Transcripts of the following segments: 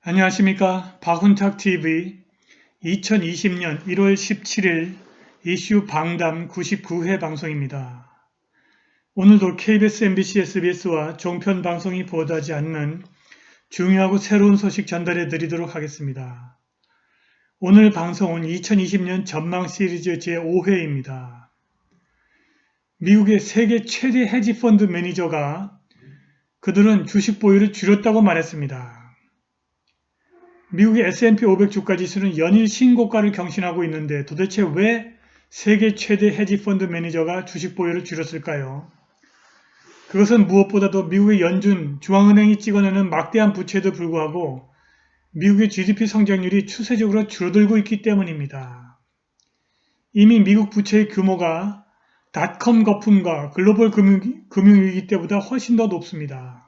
안녕하십니까. 박훈탁TV 2020년 1월 17일 이슈 방담 99회 방송입니다. 오늘도 KBS, MBC, SBS와 종편 방송이 보도하지 않는 중요하고 새로운 소식 전달해 드리도록 하겠습니다. 오늘 방송은 2020년 전망 시리즈 제5회입니다. 미국의 세계 최대 헤지펀드 매니저가 그들은 주식 보유를 줄였다고 말했습니다. 미국의 S&P 500 주가 지수는 연일 신고가를 경신하고 있는데 도대체 왜 세계 최대 헤지펀드 매니저가 주식 보유를 줄였을까요? 그것은 무엇보다도 미국의 연준, 중앙은행이 찍어내는 막대한 부채에도 불구하고 미국의 GDP 성장률이 추세적으로 줄어들고 있기 때문입니다. 이미 미국 부채의 규모가 닷컴 거품과 글로벌 금융위기 때보다 훨씬 더 높습니다.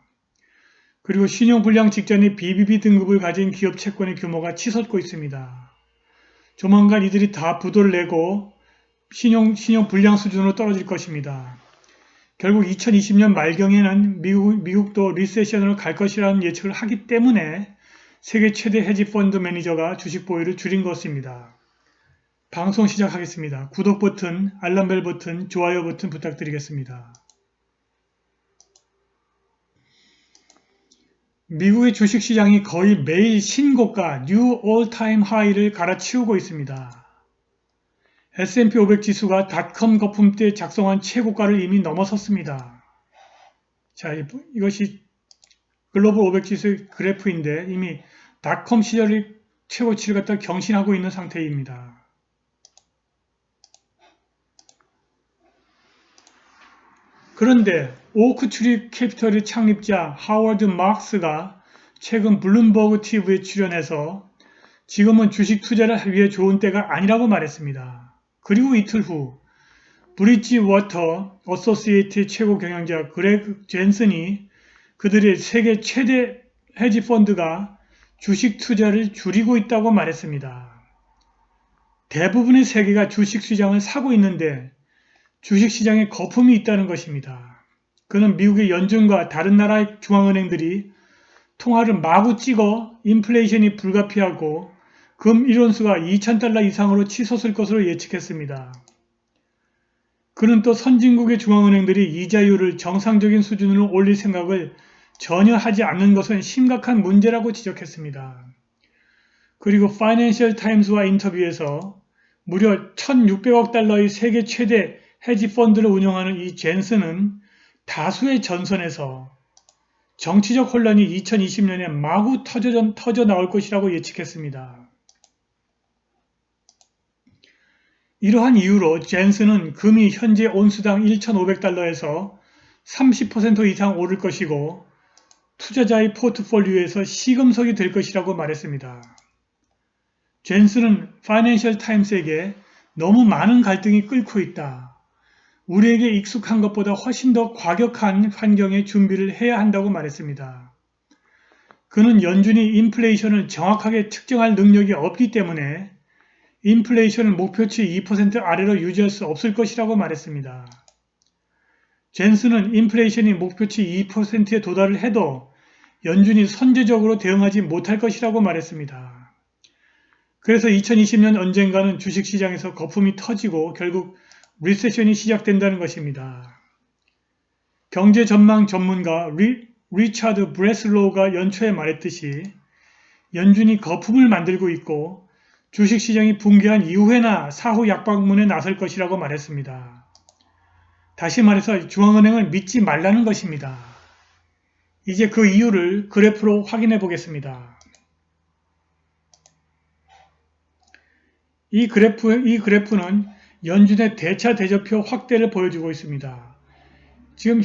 그리고 신용불량 직전의 BBB 등급을 가진 기업 채권의 규모가 치솟고 있습니다. 조만간 이들이 다 부도를 내고 신용불량 수준으로 떨어질 것입니다. 결국 2020년 말경에는 미국도 리세션으로 갈 것이라는 예측을 하기 때문에 세계 최대 헤지펀드 매니저가 주식 보유를 줄인 것입니다. 방송 시작하겠습니다. 구독 버튼, 알람벨 버튼, 좋아요 버튼 부탁드리겠습니다. 미국의 주식시장이 거의 매일 신고가 뉴 올타임 하이를 갈아치우고 있습니다. S&P 500 지수가 닷컴 거품 때 작성한 최고가를 이미 넘어섰습니다. 자, 이것이 글로벌 500 지수의 그래프인데 이미 닷컴 시절의 최고치를 갖다 경신하고 있는 상태입니다. 그런데 오크트리 캐피털의 창립자 하워드 마크스가 최근 블룸버그 TV에 출연해서 지금은 주식 투자를 위해 좋은 때가 아니라고 말했습니다. 그리고 이틀 후 브리지워터 어소시에이트 최고 경영자 그레그 젠슨이 그들의 세계 최대 헤지 펀드가 주식 투자를 줄이고 있다고 말했습니다. 대부분의 세계가 주식 시장을 사고 있는데 주식시장에 거품이 있다는 것입니다. 그는 미국의 연준과 다른 나라의 중앙은행들이 통화를 마구 찍어 인플레이션이 불가피하고 금 1온수가 2,000달러 이상으로 치솟을 것으로 예측했습니다. 그는 또 선진국의 중앙은행들이 이자율을 정상적인 수준으로 올릴 생각을 전혀 하지 않는 것은 심각한 문제라고 지적했습니다. 그리고 파이낸셜 타임스와 인터뷰에서 무려 1,600억 달러의 세계 최대 헤지 펀드를 운영하는 이 젠슨은 다수의 전선에서 정치적 혼란이 2020년에 마구 터져 나올 것이라고 예측했습니다. 이러한 이유로 젠슨은 금이 현재 온수당 1,500달러에서 30% 이상 오를 것이고 투자자의 포트폴리오에서 시금석이 될 것이라고 말했습니다. 젠슨은 파이낸셜 타임스에게 너무 많은 갈등이 끓고 있다. 우리에게 익숙한 것보다 훨씬 더 과격한 환경에 준비를 해야 한다고 말했습니다. 그는 연준이 인플레이션을 정확하게 측정할 능력이 없기 때문에 인플레이션을 목표치 2% 아래로 유지할 수 없을 것이라고 말했습니다. 젠슨은 인플레이션이 목표치 2%에 도달을 해도 연준이 선제적으로 대응하지 못할 것이라고 말했습니다. 그래서 2020년 언젠가는 주식시장에서 거품이 터지고 결국 리세션이 시작된다는 것입니다. 경제 전망 전문가 리차드 브레슬로우가 연초에 말했듯이 연준이 거품을 만들고 있고 주식시장이 붕괴한 이후에나 사후 약방문에 나설 것이라고 말했습니다. 다시 말해서 중앙은행을 믿지 말라는 것입니다. 이제 그 이유를 그래프로 확인해 보겠습니다. 이 그래프는 연준의 대차 대조표 확대를 보여주고 있습니다. 지금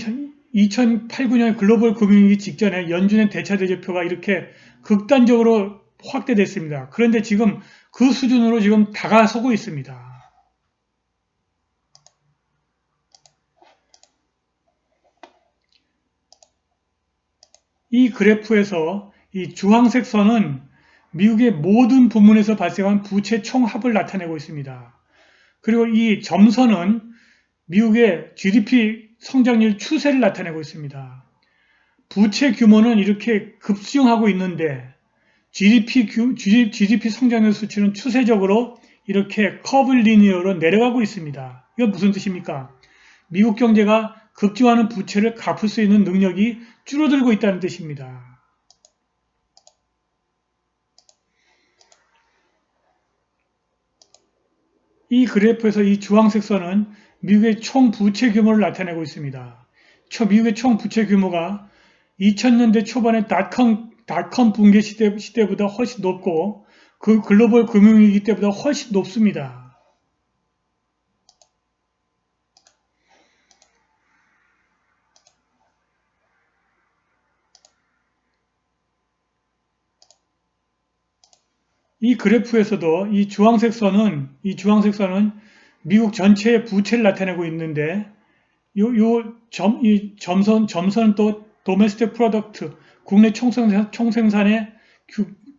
2008-9년 글로벌 금융위기 직전에 연준의 대차 대조표가 이렇게 극단적으로 확대됐습니다. 그런데 지금 그 수준으로 지금 다가서고 있습니다. 이 그래프에서 이 주황색 선은 미국의 모든 부문에서 발생한 부채 총합을 나타내고 있습니다. 그리고 이 점선은 미국의 GDP 성장률 추세를 나타내고 있습니다. 부채 규모는 이렇게 급증하고 있는데 GDP 성장률 수치는 추세적으로 이렇게 커브 리니어로 내려가고 있습니다. 이건 무슨 뜻입니까? 미국 경제가 급증하는 부채를 갚을 수 있는 능력이 줄어들고 있다는 뜻입니다. 이 그래프에서 이 주황색 선은 미국의 총 부채 규모를 나타내고 있습니다. 미국의 총 부채 규모가 2000년대 초반의 닷컴 붕괴 시대보다 훨씬 높고 그 글로벌 금융위기 때보다 훨씬 높습니다. 이 그래프에서도 이 주황색 선은 미국 전체의 부채를 나타내고 있는데 이 점선은 또 도메스틱 프로덕트, 국내 총생산의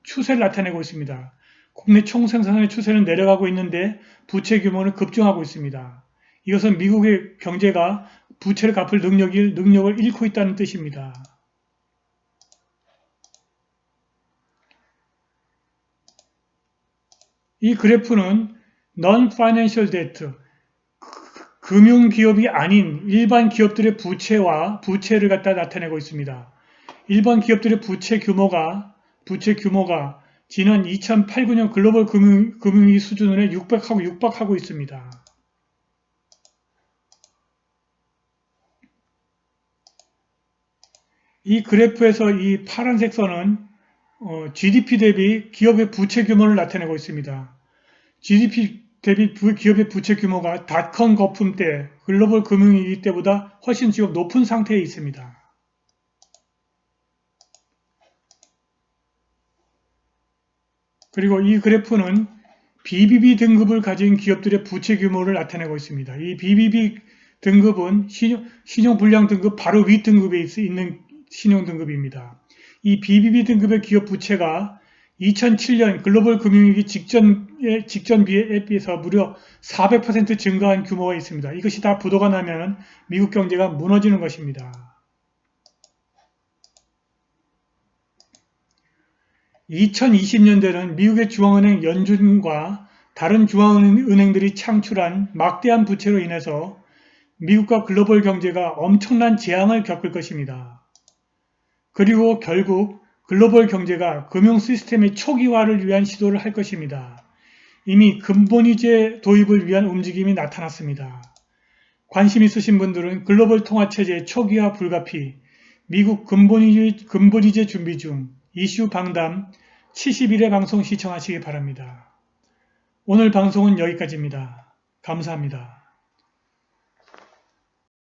추세를 나타내고 있습니다. 국내 총생산의 추세는 내려가고 있는데 부채 규모는 급증하고 있습니다. 이것은 미국의 경제가 부채를 갚을 능력을 잃고 있다는 뜻입니다. 이 그래프는 Non-Financial Debt, 금융기업이 아닌 일반 기업들의 부채를 갖다 나타내고 있습니다. 일반 기업들의 부채 규모가 지난 2008, 9년 글로벌 금융위기 수준에 육박하고 있습니다. 이 그래프에서 이 파란색 선은 GDP 대비 기업의 부채 규모를 나타내고 있습니다. GDP 대비 기업의 부채 규모가 닷컴 거품 때 글로벌 금융위기 때보다 훨씬 지금 높은 상태에 있습니다. 그리고 이 그래프는 BBB 등급을 가진 기업들의 부채 규모를 나타내고 있습니다. 이 BBB 등급은 신용불량 등급 바로 위 등급에 있는 신용 등급입니다. 이 BBB 등급의 기업 부채가 2007년 글로벌 금융위기 직전에 비해서 무려 400% 증가한 규모가 있습니다. 이것이 다 부도가 나면 미국 경제가 무너지는 것입니다. 2020년대는 미국의 중앙은행 연준과 다른 중앙은행들이 창출한 막대한 부채로 인해서 미국과 글로벌 경제가 엄청난 재앙을 겪을 것입니다. 그리고 결국 글로벌 경제가 금융 시스템의 초기화를 위한 시도를 할 것입니다. 이미 근본이제 도입을 위한 움직임이 나타났습니다. 관심 있으신 분들은 글로벌 통화체제 초기화 불가피, 미국 근본이제 준비 중, 이슈 방담 71회 방송 시청하시기 바랍니다. 오늘 방송은 여기까지입니다. 감사합니다.